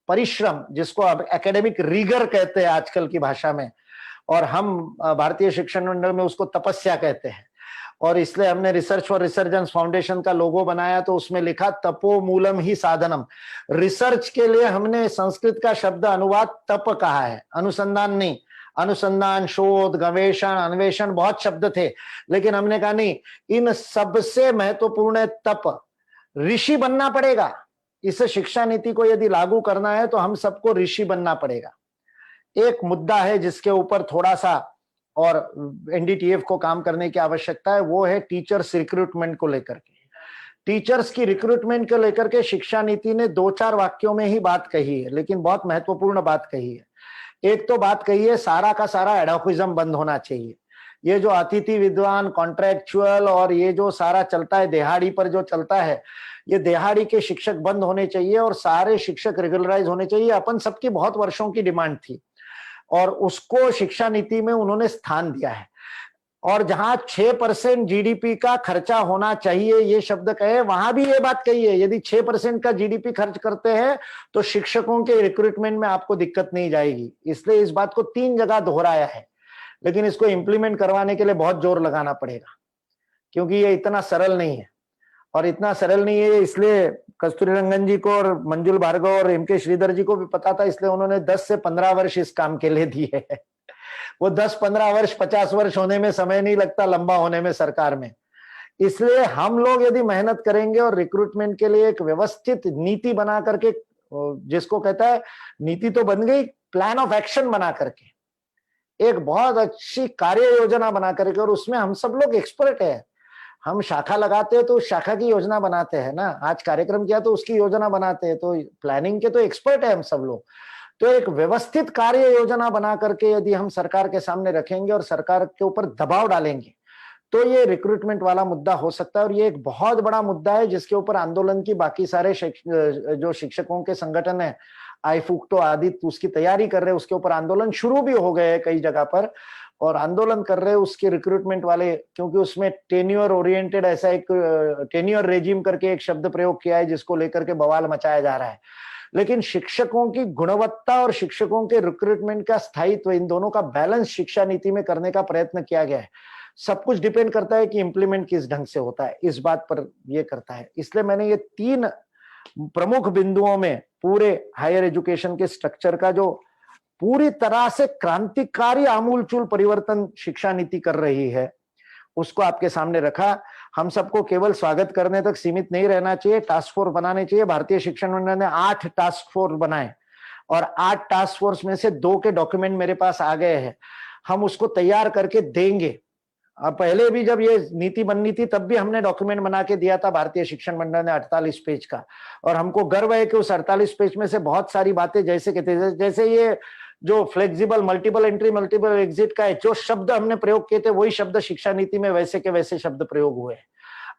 परिश्रम, जिसको अब एकेडमिक रीगर कहते हैं आजकल की भाषा में, और हम भारतीय शिक्षण मंडल में उसको तपस्या कहते हैं। और इसलिए हमने रिसर्च फॉर रिसर्जेंस फाउंडेशन का लोगो बनाया, तो उसमें लिखा तपो मूलम ही साधनम। रिसर्च के लिए हमने संस्कृत का शब्द अनुवाद तप कहा है, अनुसंधान नहीं। अनुसंधान, शोध, गवेषण, अन्वेषण बहुत शब्द थे, लेकिन हमने कहा नहीं, इन सबसे महत्वपूर्ण है तप। ऋषि बनना पड़ेगा। इस शिक्षा नीति को यदि लागू करना है तो हम सबको ऋषि बनना पड़ेगा। एक मुद्दा है जिसके ऊपर थोड़ा सा और एनडीटीएफ को काम करने की आवश्यकता है, वो है टीचर्स रिक्रूटमेंट को लेकर के। टीचर्स की रिक्रूटमेंट को लेकर के शिक्षा नीति ने 2-4 वाक्यों में ही बात कही है, लेकिन बहुत महत्वपूर्ण बात कही है। एक तो बात कही है, सारा का सारा एडॉकिज्म बंद होना चाहिए। ये जो अतिथि विद्वान, कॉन्ट्रेक्चुअल और ये जो सारा चलता है, दिहाड़ी पर जो चलता है, ये दिहाड़ी के शिक्षक बंद होने चाहिए और सारे शिक्षक रेगुलराइज होने चाहिए। अपन सबकी बहुत वर्षों की डिमांड थी और उसको शिक्षा नीति में उन्होंने स्थान दिया है। और जहां 6% जीडीपी का खर्चा होना चाहिए ये शब्द कहे, वहां भी ये बात कही है, यदि 6% का जीडीपी खर्च करते हैं तो शिक्षकों के रिक्रूटमेंट में आपको दिक्कत नहीं जाएगी। इसलिए इस बात को 3 जगह दोहराया है, लेकिन इसको इंप्लीमेंट करवाने के लिए बहुत जोर लगाना पड़ेगा, क्योंकि ये इतना सरल नहीं है। और इतना सरल नहीं है इसलिए कस्तूरी रंगन जी को और मंजुल भार्गव और एम के श्रीधर जी को भी पता था, इसलिए उन्होंने 10 से 15 वर्ष इस काम के लिए दिए है। वो 10-15 वर्ष, 50 वर्ष होने में समय नहीं लगता, लंबा होने में सरकार में। इसलिए हम लोग यदि मेहनत करेंगे और रिक्रूटमेंट के लिए एक व्यवस्थित नीति बना करके, जिसको कहता है नीति तो बन गई, प्लान ऑफ एक्शन बना करके, एक बहुत अच्छी कार्य योजना बना करके, और उसमें हम सब लोग एक्सपर्ट है। हम शाखा लगाते हैं तो उस शाखा की योजना बनाते हैं ना, आज कार्यक्रम किया तो उसकी योजना बनाते हैं, तो प्लानिंग के तो एक्सपर्ट है हम सब लोग। तो एक व्यवस्थित कार्य योजना बना करके यदि हम सरकार के सामने रखेंगे और सरकार के ऊपर दबाव डालेंगे, तो ये रिक्रूटमेंट वाला मुद्दा हो सकता है। और ये एक बहुत बड़ा मुद्दा है जिसके ऊपर आंदोलन की बाकी सारे जो शिक्षकों के संगठन है, आईफुक्टो आदि, उसकी तैयारी कर रहे हैं, उसके ऊपर आंदोलन शुरू भी हो गए हैं कई जगह पर, और आंदोलन कर रहे हैं उसके रिक्रूटमेंट वाले, क्योंकि उसमें टेन्योर ओरिएंटेड, ऐसा एक टेन्योर रेजिम करके एक शब्द प्रयोग किया है, जिसको लेकर के बवाल मचाया जा रहा है। लेकिन शिक्षकों की गुणवत्ता और शिक्षकों के रिक्रूटमेंट का स्थायित्व, इन दोनों का बैलेंस शिक्षा नीति में करने का प्रयत्न किया गया है। सब कुछ डिपेंड करता है कि इंप्लीमेंट किस ढंग से होता है, इस बात पर ये करता है। इसलिए मैंने ये 3 प्रमुख बिंदुओं में पूरे हायर एजुकेशन के स्ट्रक्चर का जो पूरी तरह से क्रांतिकारी आमूलचूल परिवर्तन शिक्षा नीति कर रही है, उसको आपके सामने रखा। हम सबको केवल स्वागत करने तक सीमित नहीं रहना चाहिए, टास्क फोर्स बनाने चाहिए। भारतीय शिक्षण मंडल ने 8 टास्क फोर्स बनाए और 8 टास्क फोर्स में से 2 के डॉक्यूमेंट मेरे पास आ गए हैं। हम उसको तैयार करके देंगे। अब पहले भी जब ये नीति बननी थी तब भी हमने डॉक्यूमेंट बना के दिया था भारतीय शिक्षण मंडल ने 48 पेज का, और हमको गर्व है कि उस 48 पेज में से बहुत सारी बातें, जैसे ये जो flexible multiple entry multiple exit का है, जो शब्द हमने प्रयोग किए थे वही शब्द शिक्षा नीति में वैसे के वैसे शब्द प्रयोग हुए।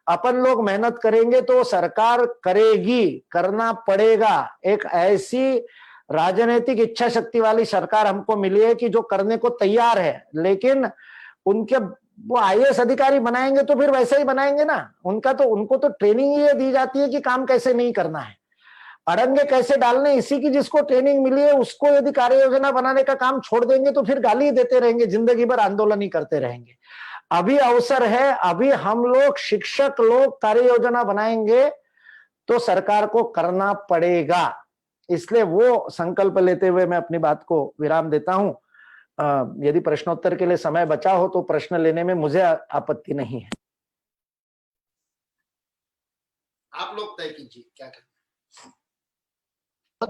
अपन लोग मेहनत करेंगे तो सरकार करेगी, करना पड़ेगा। एक ऐसी राजनीतिक इच्छा शक्ति वाली सरकार हमको मिली है कि जो करने को तैयार है, लेकिन उनके वो आईएएस अधिकारी बनाएंगे तो फिर वैसे ही बनाएंगे ना। उनको तो ट्रेनिंग ये दी जाती है कि काम कैसे नहीं करना है, अड़ंगे कैसे डालने, इसी की जिसको ट्रेनिंग मिली है उसको यदि कार्य योजना बनाने का काम छोड़ देंगे तो फिर गाली देते रहेंगे, जिंदगी भर आंदोलन ही करते रहेंगे। अभी अवसर है, अभी हम लोग शिक्षक लोग कार्य योजना बनाएंगे तो सरकार को करना पड़ेगा। इसलिए वो संकल्प लेते हुए मैं अपनी बात को विराम देता हूं। यदि प्रश्नोत्तर के लिए समय बचा हो तो प्रश्न लेने में मुझे आपत्ति नहीं है। आप लोग तय कीजिए क्या करना है।